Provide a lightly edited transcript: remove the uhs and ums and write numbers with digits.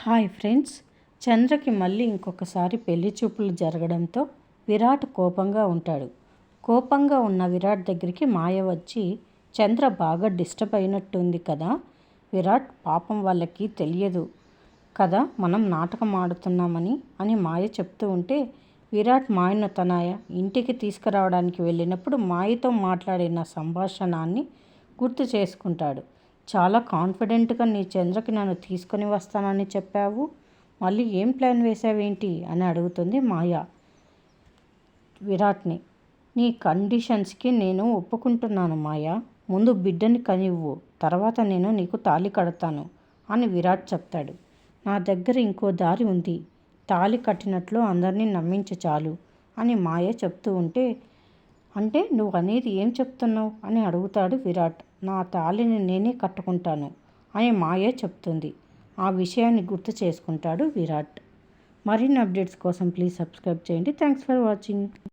Hi friends, చంద్రకి మళ్ళీ ఇంకొకసారి పెళ్లి చూపులు జరగడంతో విరాట్ కోపంగా ఉంటాడు. కోపంగా ఉన్న విరాట్ దగ్గరికి మాయ వచ్చి, చంద్ర బాగా డిస్టర్బ్ అయినట్టుంది కదా విరాట్, పాపం వాళ్ళకి తెలియదు కదా మనం నాటకం ఆడుతున్నామని అని మాయ చెప్తూ ఉంటే, విరాట్ మాయను తన ఇంటికి తీసుకురావడానికి వెళ్ళినప్పుడు మాయతో మాట్లాడిన సంభాషణాన్ని గుర్తు చేసుకుంటాడు. చాలా కాన్ఫిడెంట్గా నీ చంద్రకి నన్ను తీసుకొని వస్తానని చెప్పావు, మళ్ళీ ఏం ప్లాన్ వేసావేంటి అని అడుగుతుంది మాయ విరాట్ని. నీ కండిషన్స్కి నేను ఒప్పుకుంటున్నాను మాయ, ముందు బిడ్డని కనివ్వు, తర్వాత నేను నీకు తాళి కడతాను అని విరాట్ చెప్తాడు. నా దగ్గర ఇంకో దారి ఉంది, తాళి కట్టినట్లు అందరినీ నమ్మించు చాలు అని మాయ చెప్తూ ఉంటే, అంటే నువ్వు అనేది ఏం చెప్తున్నావు అని అడుగుతాడు విరాట్. నా తాళిని నేనే కట్టుకుంటాను అని మాయ చెప్తుంది. ఆ విషయాన్ని గుర్తు చేసుకుంటాడు విరాట్. మరిన్ని అప్డేట్స్ కోసం ప్లీజ్ సబ్స్క్రైబ్ చేయండి. Thanks for watching.